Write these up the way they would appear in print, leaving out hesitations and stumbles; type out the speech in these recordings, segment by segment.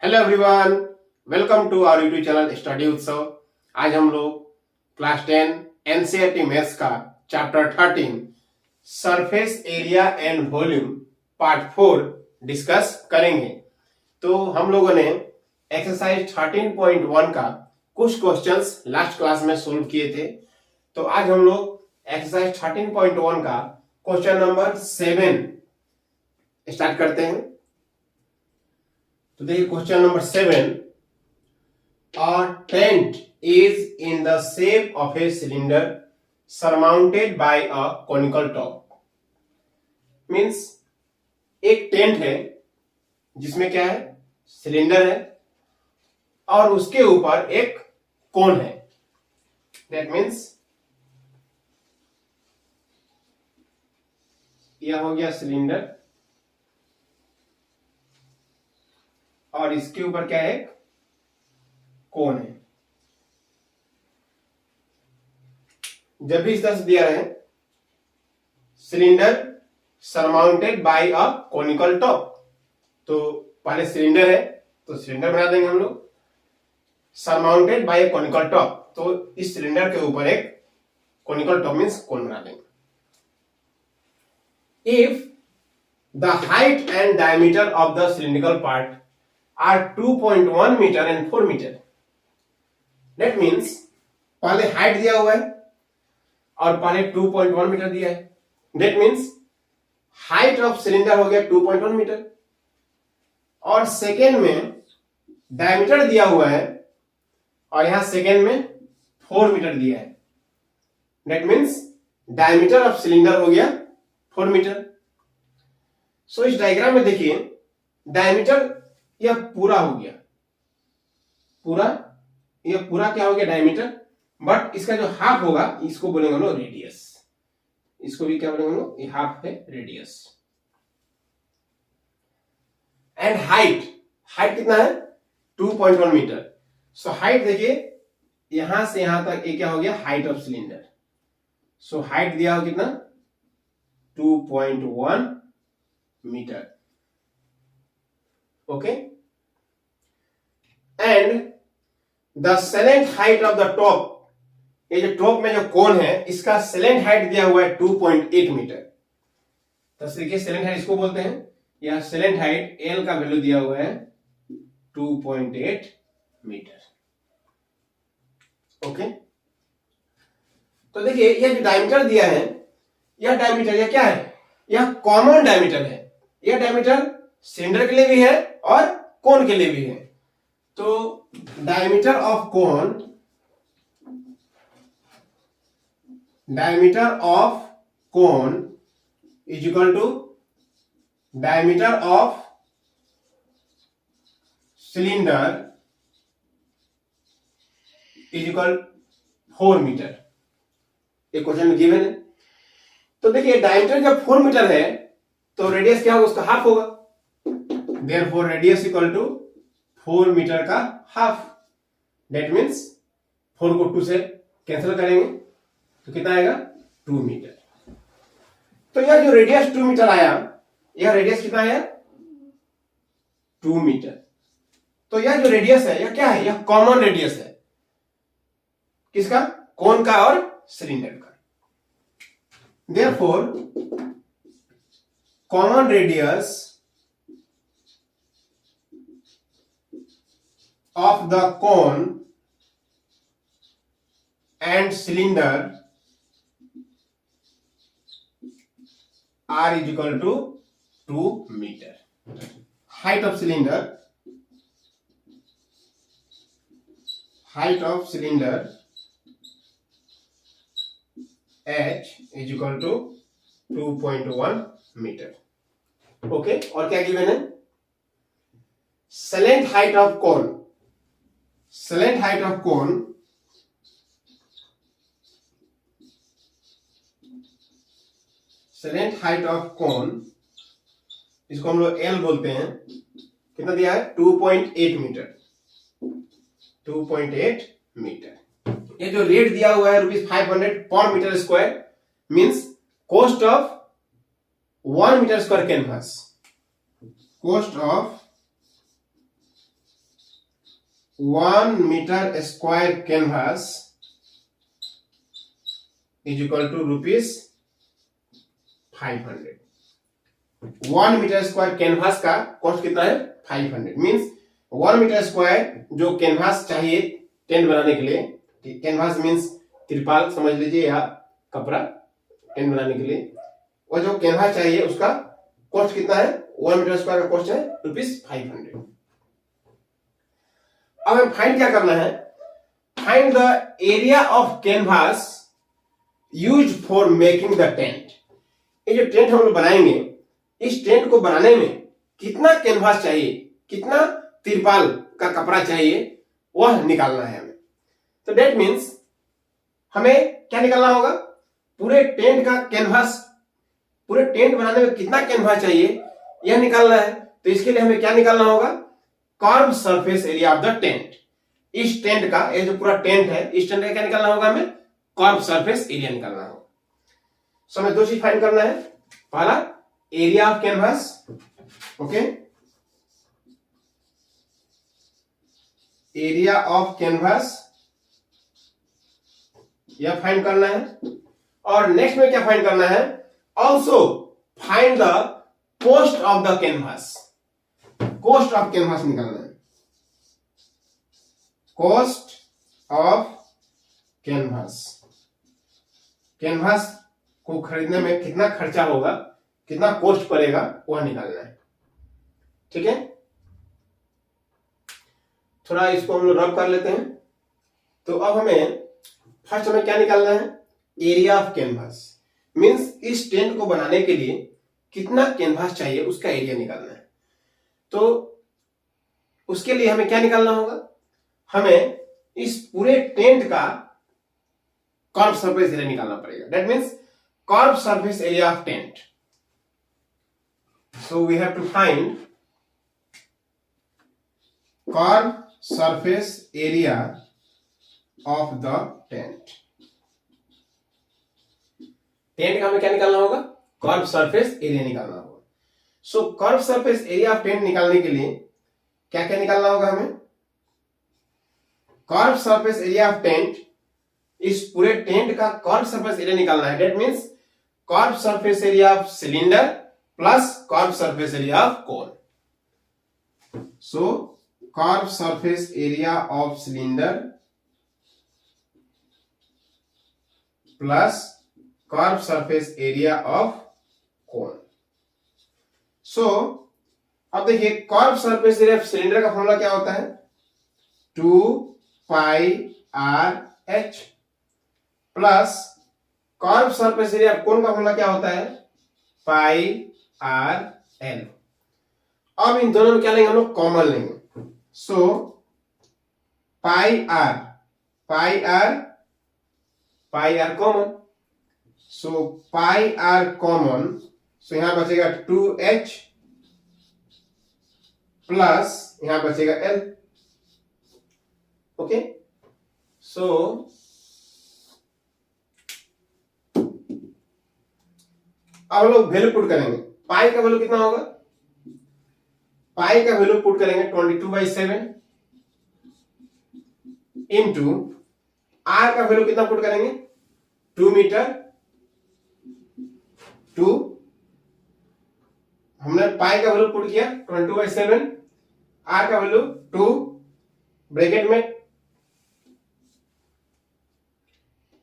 Hello everyone, welcome to our YouTube channel study Utsav. आज हम लोग क्लास 10 एनसीईआरटी मैथ्स का chapter 13 surface area and volume part 4 discuss करेंगे। तो हम लोगों ने एक्सरसाइज 13.1 का कुछ क्वेश्चंस लास्ट क्लास में सोल्व किए थे। तो आज हम लोग एक्सरसाइज 13.1 का क्वेश्चन नंबर 7 स्टार्ट करते हैं। तो देखिए question number 7, a tent is in the shape of a cylinder surmounted by a conical top। Means एक टेंट है जिसमें क्या है, सिलेंडर है और उसके ऊपर एक कोन है। दैट मीन्स यह हो गया सिलेंडर और इसके ऊपर क्या है, कोन है। जब भी इस तरह से दिया है cylinder surmounted bye a conical top, तो पहले सिलेंडर है तो सिलेंडर बना देंगे हम लोग। Surmounted bye a conical top, तो इस सिलेंडर के ऊपर एक कोनिकल टॉप मीन्स कोन बना देंगे। If the height and diameter of the cylindrical part are 2.1 meter and 4 meter। That means पहले हाइट दिया हुआ है और पहले 2.1 मीटर दिया है। That means height of cylinder हो गया 2.1 मीटर और सेकेंड में डायमीटर दिया हुआ है और यहां सेकेंड में 4 मीटर दिया है। That means diameter of cylinder हो गया 4 मीटर। सो इस डायग्राम में देखिए डायमीटर यह पूरा हो गया, यह पूरा क्या हो गया, डायमीटर। बट इसका जो हाफ होगा इसको बोलेंगे हम लोग रेडियस। इसको भी क्या बोलेंगे हम लोग, ये हाफ है रेडियस। एंड हाइट कितना है, 2.1 मीटर। सो हाइट देखिए यहां से यहां तक ये क्या हो गया, height of cylinder. So height दिया हो कितना, 2.1 metre. Okay, and the slant height of the top, ये जो टॉप में जो कोन है इसका सेलेंट हाइट दिया हुआ है 2.8 मीटर। तो देखिए सेलेंट हाइट इसको बोलते हैं, यह सेलेंट हाइट एल का वैल्यू दिया हुआ है 2.8 मीटर। ओके, तो देखिए यह जो डायमीटर दिया है, यह डायमीटर यह क्या है, यह कॉमन डायमीटर है। यह डायमीटर सिलेंडर के लिए भी है और कोन के लिए भी है। तो diameter of cone is equal to diameter of cylinder is equal 4 metre. एक क्वेश्चन में गिवन है। तो देखिए डायमीटर जब 4 मीटर है तो रेडियस क्या होगा, उसका हाफ होगा। Therefore radius equal to 4 metre का हाफ। दैट मीन्स 4 को 2 से कैंसिल करेंगे तो कितना आएगा, 2 मीटर। तो यह जो रेडियस 2 मीटर आया, यह रेडियस कितना आया, 2 मीटर। तो यह जो रेडियस है यह क्या है, यह कॉमन रेडियस है। किसका, कोन का और सिलेंडर का। Therefore common radius of the cone and cylinder are is equal to 2 meter। height of cylinder h is equal to 2.1 meter। Okay, और क्या गिवन है, सेलेंट हाइट ऑफ कोन इसको हम लोग एल बोलते हैं। कितना दिया है, 2.8 मीटर। 2.8 मीटर। ये जो रेट दिया हुआ है ₹500 पर metre square, means cost of 1 metre square canvas. Cost of 1 metre square canvas is equal to ₹500। 1 metre square canvas का कॉस्ट कितना है? 500। मीन्स 1 मीटर स्क्वायर जो कैनवास चाहिए टेंट बनाने के लिए, कैनवास मीन्स तिरपाल समझ लीजिए या कपड़ा टेंट बनाने के लिए, वो जो कैनवास चाहिए उसका कॉस्ट कितना है? 1 मीटर स्क्वायर का कॉस्ट है ₹500। अब हमें फाइंड क्या करना है? Find the area of canvas use for making the tent. ये जो टेंट हम लोग बनाएंगे, इस टेंट को बनाने में कितना कैनवास चाहिए, कितना तिरपाल का कपड़ा चाहिए, वह निकालना है हमें। तो दैट मीन्स हमें क्या निकालना होगा? पूरे टेंट का कैनवास, पूरे टेंट बनाने में कितना कैनवास चाहिए यह निकालना है। तो इसके लिए हमें क्या निकालना होगा? Curve surface area of the tent. इस टेंट का, ये जो पूरा टेंट है, इस टेंट का क्या निकालना होगा? हमें कर्व सरफेस एरिया निकालना होगा। सो हमें दो चीज फाइंड करना है। पहला area of canvas, okay, area of canvas यह फाइंड करना है। और नेक्स्ट में क्या फाइंड करना है? Also find the cost of the canvas. Cost of canvas निकालना है। कॉस्ट ऑफ कैनवास, कैनवास को खरीदने में कितना खर्चा होगा, कितना कॉस्ट पड़ेगा, वह निकालना है। ठीक है, थोड़ा इसको हम लोग रब कर लेते हैं। तो अब हमें फर्स्ट हमें क्या निकालना है? Area of canvas. मींस इस टेंट को बनाने के लिए कितना कैनवास चाहिए उसका एरिया निकालना है। तो उसके लिए हमें क्या निकालना होगा? हमें इस पूरे टेंट का कर्व सरफेस एरिया निकालना पड़ेगा। That means curve surface area of tent. So we have to find curve surface area of the tent. Tent का हमें क्या निकालना होगा? कर्व सरफेस एरिया निकालना होगा। So curve surface area of tent निकालने के लिए क्या क्या निकालना होगा हमें? Curve surface area of tent, इस पूरे टेंट का कर्व सरफेस एरिया निकालना है। That means curve surface area of cylinder plus curve surface area of cone. So curve surface area of cylinder plus curve surface area of cone. So अब देखिए, curve surface area of cylinder का formula क्या होता है? 2πr/h plus curve surface area of कोन का formula क्या होता है? πr/l। अब इन दोनों में क्या लेंगे हम लोग? कॉमन लेंगे। सो πr कॉमन, सो πr कॉमन, सो यहां बचेगा 2h प्लस यहां बचेगा l। ओके, सो अब हम लोग वैल्यू पुट करेंगे। पाई का वैल्यू कितना होगा? पाई का वैल्यू पुट करेंगे 22/7 इंटू आर का वैल्यू कितना पुट करेंगे? 2 मीटर। 2 हमने पाई का वैल्यू पुट किया 22/7, आर का वैल्यू 2, ब्रैकेट में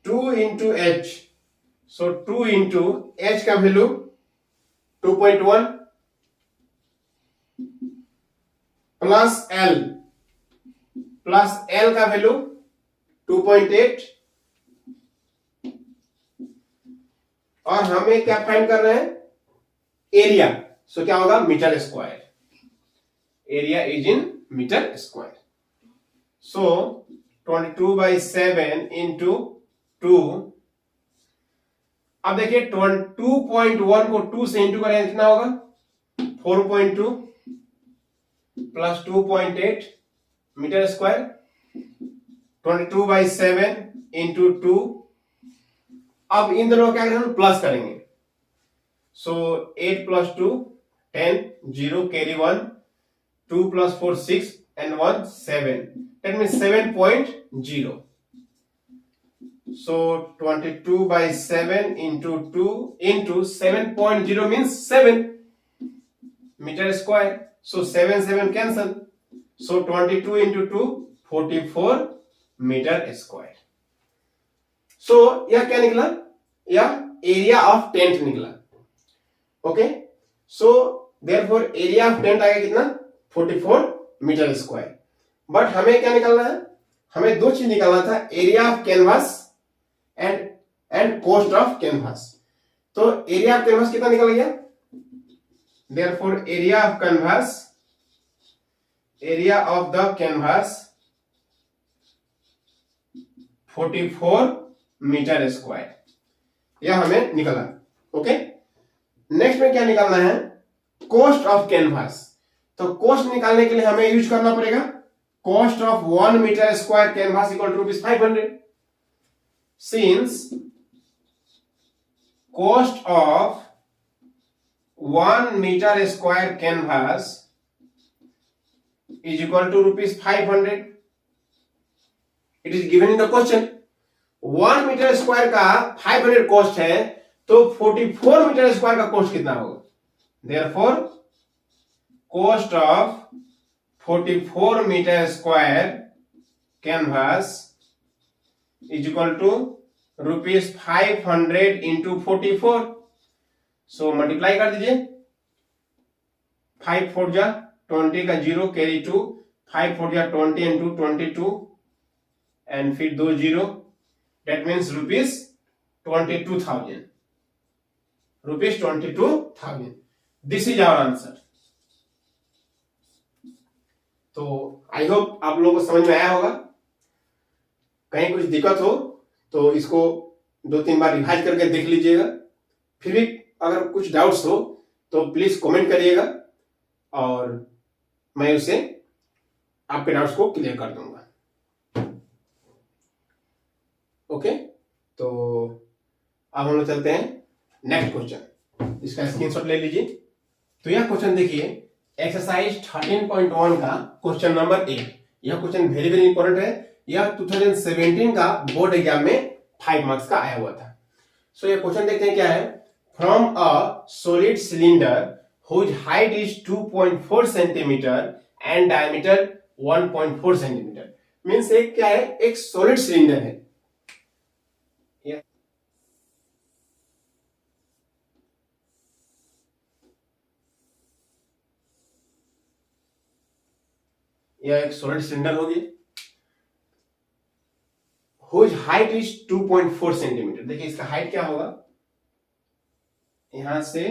2 इंटू एच। सो 2 इंटू एच का वैल्यू 2.1 प्लस एल का वैल्यू 2.8, और हमें क्या फाइंड कर रहे हैं? एरिया। सो क्या होगा? Metre square. Area is in metre square. So 22/7 into 2। अब देखिए 2.1 को 2 से इंटू करें कितना होगा? 4.2 प्लस 2.8 मीटर स्क्वायर। 22/7 इंटू 2। अब इन दोनों क्या करेंगे? प्लस करेंगे। सो 8 plus 2 10, 0 carry 1, 2 plus 4 6 and 1 7। that means 7.0. So 22 by 7 into 2 into 7.0 means 7 meter square. So 7 cancel. So 22 into 2 44 metre square. सो यह क्या निकला, यह एरिया ऑफ टेंट निकला. Okay, so therefore area of tent आएगा कितना 44 मीटर स्क्वायर. बट हमें क्या निकालना है, हमें दो चीज निकालना था, area of canvas and cost of canvas. तो एरिया ऑफ कैनवास कितना निकल गया, therefore area of canvas, area of the canvas 44 metre square, यह हमें निकला. ओके, नेक्स्ट में क्या निकालना है, कॉस्ट ऑफ कैनवास. तो कॉस्ट निकालने के लिए हमें यूज करना पड़ेगा cost of 1 metre square canvas equal to ₹500. Since cost of 1 metre square canvas is equal to ₹500. It is given in the question. 1 metre square का 500 कॉस्ट है, तो 44 मीटर स्क्वायर का कॉस्ट कितना होगा. Therefore, cost of 44 metre square canvas is equal to ₹500 into 44. So multiply कर दीजिए, 5 4 जा 20 का 0 कैरी 2, 5 4 जा 20 into 22 एंड फिर 2 0, that means ₹22,000. ₹22,000. This is our answer. तो आई होप आप लोगों को समझ में आया होगा. कहीं कुछ दिक्कत हो तो इसको 2-3 बार रिवाइज करके देख लीजिएगा. फिर भी अगर कुछ डाउट्स हो तो प्लीज कमेंट करिएगा और मैं उसे आपके डाउट्स को क्लियर कर दूंगा. ओके, तो अब हम लोग चलते हैं नेक्स्ट क्वेश्चन. इसका स्क्रीनशॉट ले लीजिए. तो यह क्वेश्चन देखिए, एक्सरसाइज 13.1 का क्वेश्चन नंबर 8. यह क्वेश्चन वेरी वेरी इंपॉर्टेंट है. यह 2017 का बोर्ड एग्जाम में 5 मार्क्स का आया हुआ था. सो यह क्वेश्चन देखते हैं क्या है. From a solid cylinder whose height is 2.4 centimeter and diameter 1.4 centimeter. Means एक क्या है, एक सॉलिड सिलेंडर है. यह एक सॉलिड सिलेंडर होगी whose height is 2.4 सेंटीमीटर. देखिए इसका हाइट क्या होगा, यहां से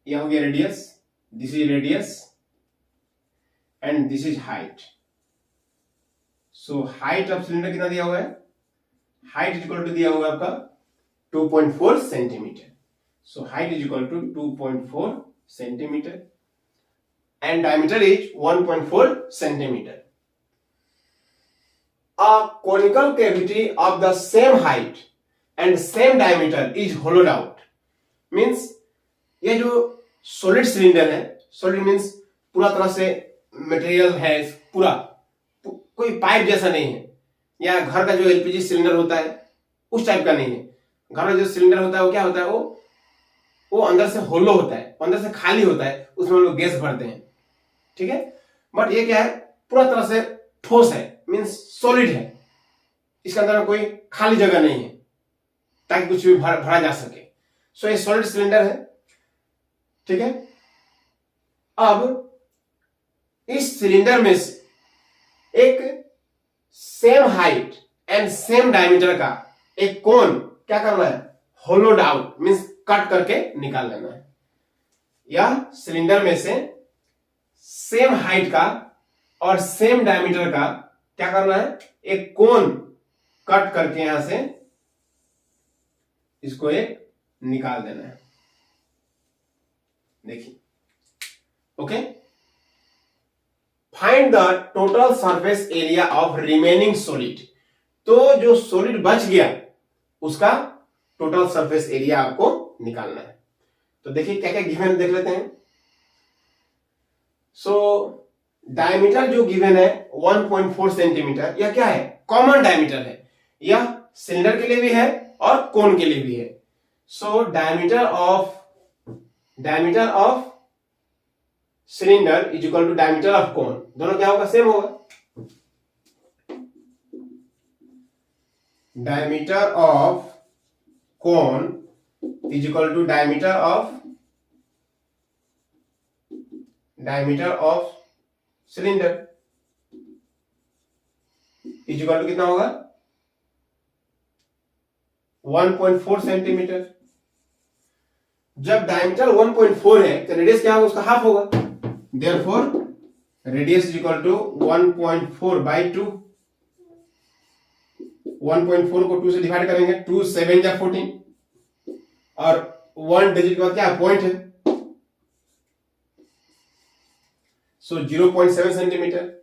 यह हो गया radius, this is radius and this is height. So height of cylinder कितना दिया हुआ है, हाइट इज इक्वल टू दिया हुआ है आपका 2.4 centimetre. So height is equal to 2.4 centimetre and diameter is 1.4 centimeter. A conical cavity of the same height and same diameter is hollowed out. Means ये जो सॉलिड सिलेंडर है, solid means पूरा तरह से मटेरियल है, पूरा कोई पाइप जैसा नहीं है, या घर का जो एलपीजी सिलेंडर होता है उस टाइप का नहीं है. घर का जो सिलेंडर होता है वो क्या होता है, वो अंदर से होलो होता है, अंदर से खाली होता है, उसमें लोग गैस भरते हैं. ठीक है, बट ये क्या है, पूरा तरह से ठोस है, मीन्स सॉलिड है. इसके अंदर कोई खाली जगह नहीं है ताकि कुछ भी भरा जा सके. सो ये सॉलिड सिलेंडर है. ठीक है, अब इस सिलेंडर में से एक same height and same diameter का एक कोन क्या करना है, होलोड आउट, मीन्स कट करके निकाल लेना है. या सिलेंडर में से सेम हाइट का और सेम डायमीटर का क्या करना है, एक कोन कट करके यहां से इसको एक निकाल देना है. देखिए, okay. Find the total surface area of remaining solid. तो जो सॉलिड बच गया उसका टोटल सरफेस एरिया आपको निकालना है. तो देखिए क्या क्या गिवन देख लेते हैं. सो डायमीटर जो गिवन है 1.4 सेंटीमीटर, यह क्या है? कॉमन डायमीटर है। यह सिलेंडर के लिए भी है और कोन के लिए भी है। So diameter of cylinder is equal to diameter of cone. दोनों क्या होगा? सेम होगा। Diameter of cone is equal to diameter of cylinder is equal to कितना होगा? 1.4 सेंटीमीटर। जब डायमीटर 1.4 है तो रेडियस क्या होगा? उसका हाफ होगा। Therefore radius is equal to 1.4 by 2। 1.4 को 2 से डिवाइड करेंगे, 2 7 या 14 और 1 डिजिट के बाद क्या पॉइंट है, सो 0.7 सेंटीमीटर।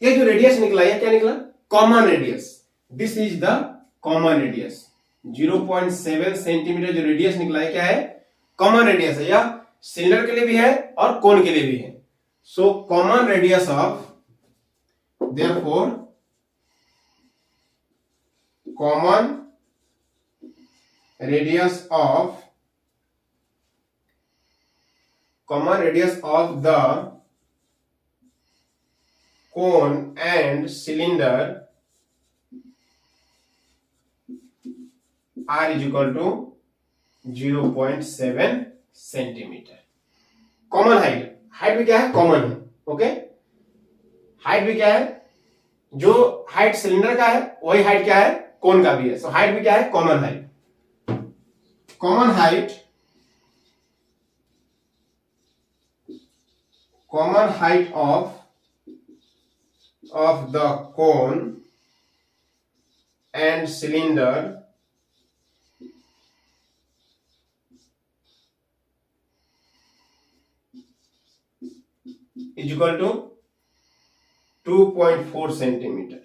ये जो रेडियस निकला, ये क्या निकला? Common radius. This is the common radius. 0.7 centimetre जो रेडियस निकला है, क्या है? कॉमन रेडियस है। यह सिलेंडर के लिए भी है और कोन के लिए भी है। So common radius of, therefore common radius of the cone and cylinder R is equal to 0.7 centimetre. Common height भी क्या है? कॉमन है। ओके, हाइट भी क्या है? जो हाइट सिलेंडर का है वही हाइट क्या है? कोन का भी है। सो हाइट भी क्या है? Common height. Common height of the cone and cylinder is equal to 2.4 centimetre.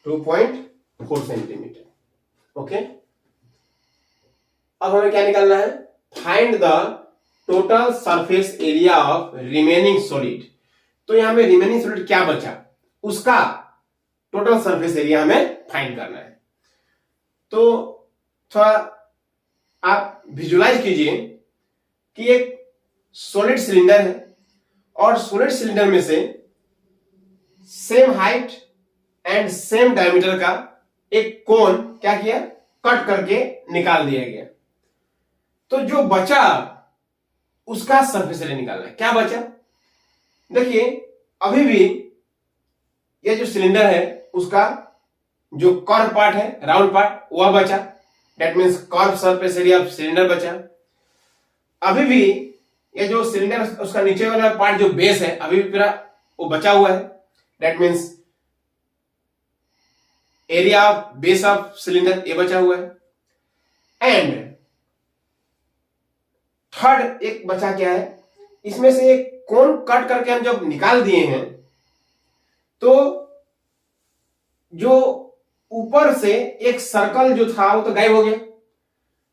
2.4 centimetre. Okay, अब हमें क्या निकालना है? Find the total surface area of remaining solid. तो यहां में रिमेनिंग सॉलिड क्या बचा, उसका टोटल सरफेस एरिया हमें फाइंड करना है। तो थोड़ा आप विजुलाइज कीजिए कि एक सॉलिड सिलेंडर है और सॉलिड सिलेंडर में से same height and same diameter का एक कोन क्या किया? कट करके निकाल दिया गया। तो जो बचा उसका सरफेस एरिया निकालना है। क्या बचा? देखिए, अभी भी ये जो सिलेंडर है उसका जो कर्व पार्ट है, राउंड पार्ट, वह बचा। That means curve surface area of cylinder बचा। अभी भी ये जो सिलेंडर उसका नीचे वाला पार्ट जो बेस है, अभी भी पूरा वो बचा हुआ है। That means area of base of cylinder ये बचा हुआ है। एंड थर्ड एक बचा क्या है? इसमें से एक कोन कट करके हम जब निकाल दिए हैं तो जो ऊपर से एक सर्कल जो था वो तो गायब हो गया,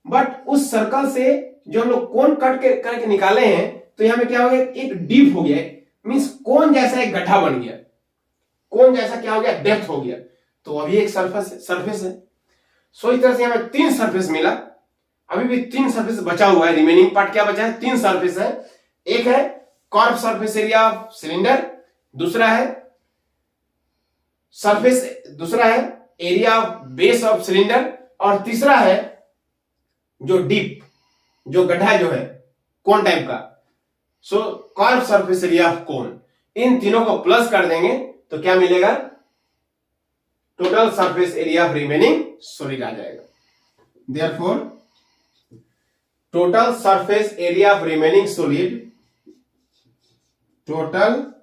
बट उस सर्कल से जो हम लोग कोन कट करके निकाले हैं तो यहां में क्या हो गया? एक डीप हो गया, मींस कोन जैसा एक गड्ढा बन गया। कोन जैसा क्या हो गया? डेप्थ हो गया। तो अभी एक सरफेस है। सो इस तरह से हमें 3 सरफेस मिला। अभी भी 3 सरफेस बचा हुआ है। रिमेनिंग पार्ट क्या बचा है? 3 सरफेस है। एक है curve surface area of cylinder, दूसरा है area of base of cylinder, और तीसरा है जो डीप, जो गड्ढा जो है कोन टाइप का। So curve surface area of cone. इन तीनों को प्लस कर देंगे तो क्या मिलेगा? Total surface area of remaining solid आ जाएगा। Therefore total surface area of remaining solid, total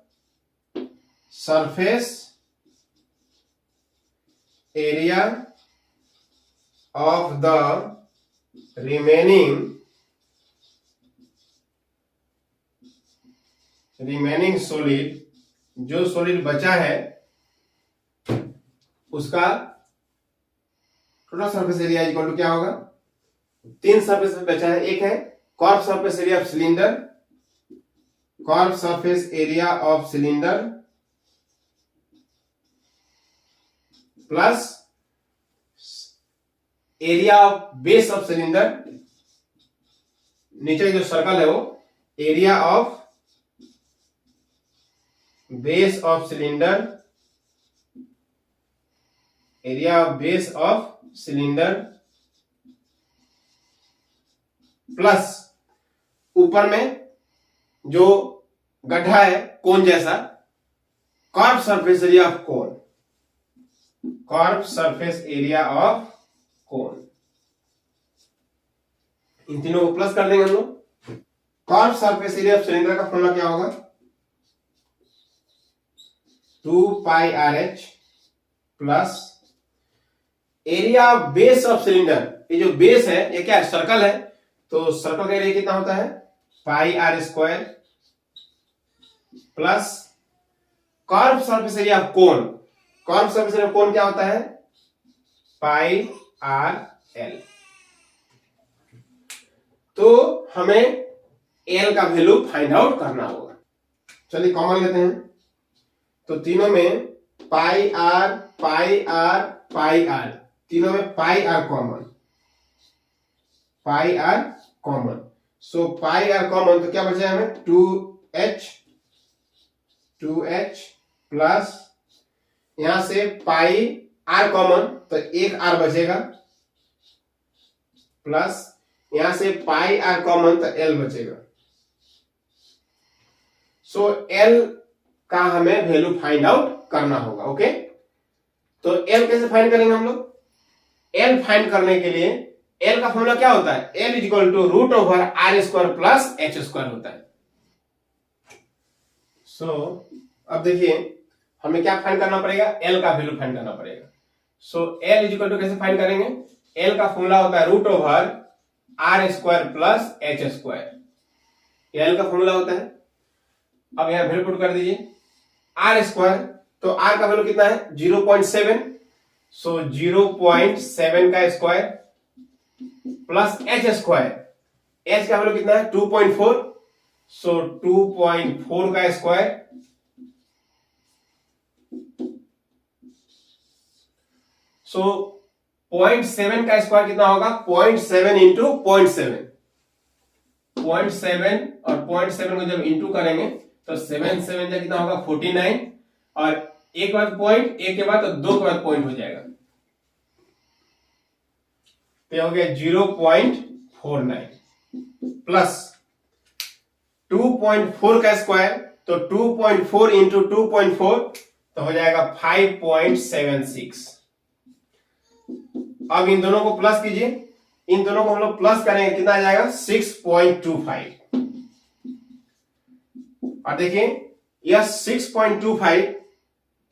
surface area of the remaining solid, जो सॉलिड बचा है उसका total surface area equal to क्या होगा? 3 सरफेस बचा है। एक है curve surface area of cylinder, curve surface area of cylinder plus area of base of cylinder, नीचे जो सर्कल है वो area of base of cylinder, area of base of cylinder plus ऊपर में जो गड्ढा है कोन जैसा, curve surface area of cone, curve surface area of cone, इन तीनों को प्लस कर देंगे हम लोग। Curve surface area of cylinder का फॉर्मूला क्या होगा, 2 pi R H plus area of base of cylinder, ये जो बेस है ये क्या है, सर्कल है, तो सर्कल का एरिया कितना होता है pi R square plus curve surface area of cone, curve surface area of cone क्या होता है पाई आर एल। तो हमें एल का वैल्यू फाइंड आउट करना होगा। चलिए कॉमन लेते हैं, तो तीनों में pi R pi R pi R, तीनों में pi R common, pi R common, so pi R common, तो क्या बचा हमें 2h प्लस यहां से पाई आर कॉमन तो एक आर बचेगा प्लस यहां से पाई आर कॉमन तो एल बचेगा। सो एल का हमें वैल्यू फाइंड आउट करना होगा। ओके, तो एल कैसे फाइंड करेंगे हम लोग, एल फाइंड करने के लिए एल का फॉर्मूला क्या होता है, L is equal to root over R square plus H square होता है। सो अब देखिए हमें क्या फाइंड करना पड़ेगा, एल का वैल्यू फाइंड करना पड़ेगा। So L is equal to कैसे फाइंड करेंगे, एल का फॉर्मूला होता है root over R square plus H square, L का फॉर्मूला होता है। अब यहां वैल्यू पुट कर दीजिए आर स्क्वायर, तो आर का वैल्यू कितना है 0.7, सो 0.7 का square plus H square, H का वैल्यू कितना है 2.4, सो 2.4 का स्क्वायर सो 0.7 का स्क्वायर कितना होगा 0.7 इंटू 0.7, 0.7 और 0.7 को जब इंटू करेंगे तो 7 कितना होगा 49, और एक के बाद पॉइंट, एक के बाद तो दो के बाद पॉइंट हो जाएगा, तो हो गया 0.49 प्लस 2.4 का स्क्वायर, तो 2.4 इंटू 2.4 तो हो जाएगा 5.76। अब इन दोनों को प्लस कीजिए, इन दोनों को हम लोग प्लस करेंगे कितना आ जाएगा 6.25, और देखिए यह 6.25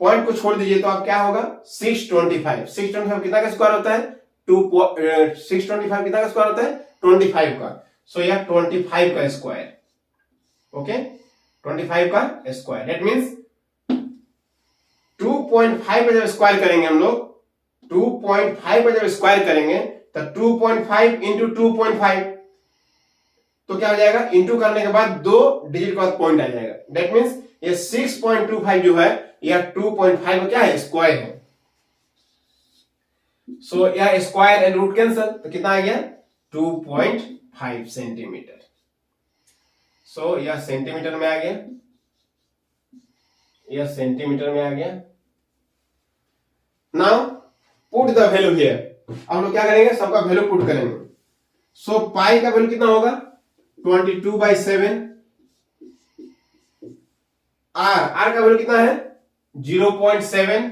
पॉइंट को छोड़ दीजिए तो आप क्या होगा 625, 625 कितना का स्क्वायर होता है 625 कितना का स्क्वायर होता है 25 का, सो यह 25 का स्क्वायर, ओके 25 का स्क्वायर, दैट मींस 2.5 पे जब स्क्वायर करेंगे हम लोग, 2.5 पे जब स्क्वायर करेंगे तो 2.5 इंटू 2.5 तो क्या हो जाएगा, इंटू करने के बाद दो डिजिट के बाद पॉइंट आ जाएगा, दैट मींस ये 6.25 जो है यह 2.5 का क्या है स्क्वायर है, सो यह स्क्वायर एंड रूट कैंसल, तो कितना आ गया 2.5 सेंटीमीटर, सो यह सेंटीमीटर में आ गया, यह सेंटीमीटर में आ गया। Now put the value here, हम लोग क्या करेंगे सबका वैल्यू पुट करेंगे, सो पाई का वैल्यू कितना होगा 22/7, आर का वैल्यू कितना है 0.7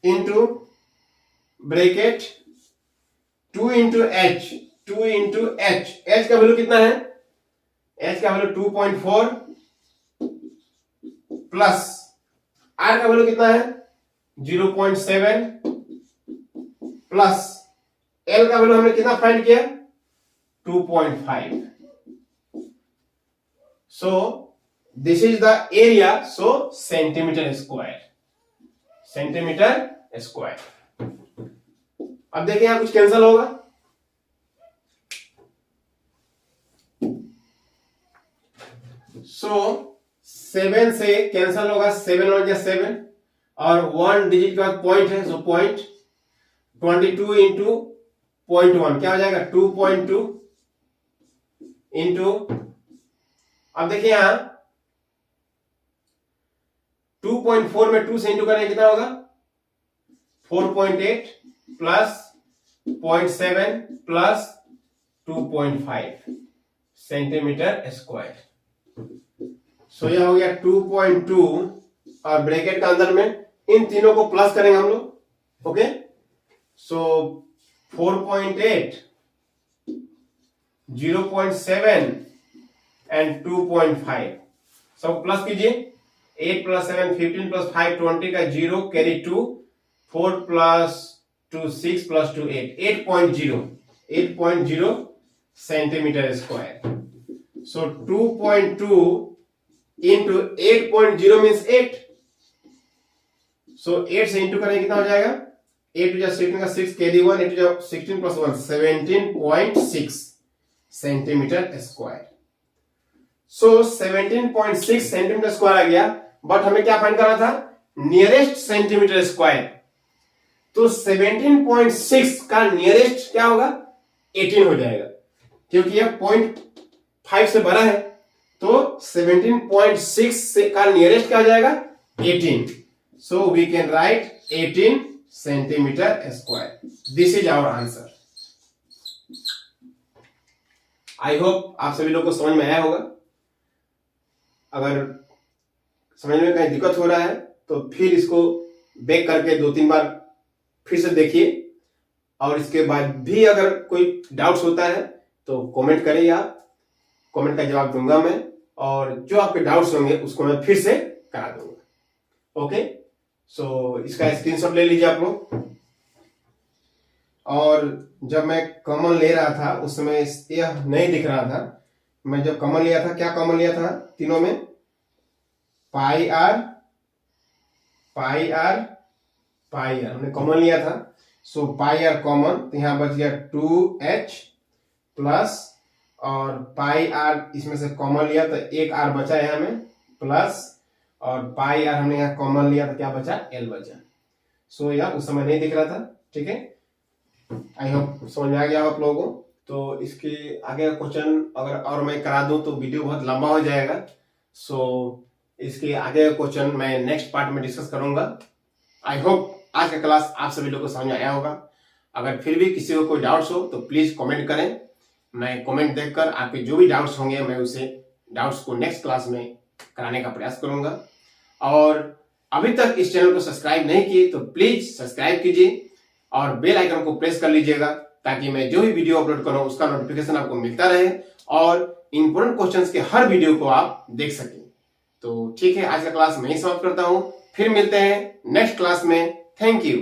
into bracket 2 into H, 2 into H, H का वैल्यू कितना है, एच का वैल्यू 2.4 प्लस आर का वैल्यू कितना है 0.7 प्लस एल का वैल्यू हमने कितना फाइंड किया 2.5, so this is the area, so centimetre square, centimetre square. अब देखिए यहां कुछ कैंसिल होगा, सो 7 से कैंसल होगा, 7 और 7 और 1 डिजिट के बाद पॉइंट है, सो पॉइंट 22 इंटू 0.1 क्या हो जाएगा 2.2 इंटू, अब देखिए यहां 2.4 में 2 से इंटू करें कितना होगा 4.8 प्लस 0.7 प्लस 2.5 सेंटीमीटर स्क्वायर। सो यह हो गया 2.2 और ब्रैकेट का अंदर में इन तीनों को प्लस करेंगे हम लोग। ओके, सो 4.8, 0.7 एंड 2.5 सब प्लस कीजिए। 8 प्लस 7 15 प्लस 5 20 का 0 carry 2, 4 plus 2 6 plus 2 8, 8.0 centimetre square. So 2.2 into 8.0 means 8। So 8 से इंटू करेंगे कितना हो जाएगा 8 टू 16 का 6 carry 1, 8 two 16 plus 1 17.6 centimetre square. So 17.6 centimetre square आ गया, बट हमें क्या फाइंड करना था नियरेस्ट सेंटीमीटर स्क्वायर। तो 17.6 का नियरेस्ट क्या होगा 18 हो जाएगा, क्योंकि यह 0.5 से बड़ा है। तो 17.6 से का नियरेस्ट क्या हो जाएगा 18। So we can write 18 centimetre square. This is our answer. I hope आप सभी लोग को समझ में आया होगा। अगर समझ में कहीं दिक्कत हो रहा है तो फिर इसको बैक करके 2-3 बार फिर से देखिए, और इसके बाद भी अगर कोई डाउट्स होता है तो कमेंट करिए, आप कमेंट का जवाब दूंगा मैं, और जो आपके डाउट्स होंगे उसको मैं फिर से करा दूंगा। ओके, सो इसका स्क्रीनशॉट ले लीजिए आप लोग। और जब मैं कॉमन ले रहा था उस समय यह नहीं दिख रहा था। मैं जब कॉमन लिया था, क्या कॉमन लिया था तीनों में पाई आर हमने कॉमन लिया था। सो पाई आर कॉमन, तो यहां बच गया 2h प्लस, और पाई आर इसमें से कॉमन लिया तो एक आर बचा यहां में प्लस, और पाई आर हमने यहां कॉमन लिया तो क्या बचा l बचा। सो यह उस समय नहीं दिख रहा था। ठीक है, आई होप समझ में आ गया आप लोगों को। तो इसके आगे का क्वेश्चन अगर और मैं करा दूं तो वीडियो बहुत लंबा हो जाएगा। सो इसके आगे का क्वेश्चन मैं नेक्स्ट पार्ट में डिस्कस करूंगा। आई होप आज का क्लास आप सभी लोगों को समझ में आया होगा। अगर फिर भी किसी को कोई डाउट्स हो तो प्लीज कमेंट करें। मैं कमेंट देखकर आपके जो भी डाउट्स होंगे मैं उसे डाउट्स को नेक्स्ट क्लास में कराने का प्रयास करूंगा। और अभी तक इस चैनल को सब्सक्राइब नहीं किए तो प्लीज सब्सक्राइब कीजिए और बेल आइकन को प्रेस कर लीजिएगा, ताकि मैं जो भी वीडियो अपलोड करूं उसका नोटिफिकेशन आपको मिलता रहे और इंपॉर्टेंट क्वेश्चंस के हर वीडियो को आप देख सकें। तो ठीक है, आज का क्लास मैं ही समाप्त करता हूं, फिर मिलते हैं नेक्स्ट क्लास में। Thank you.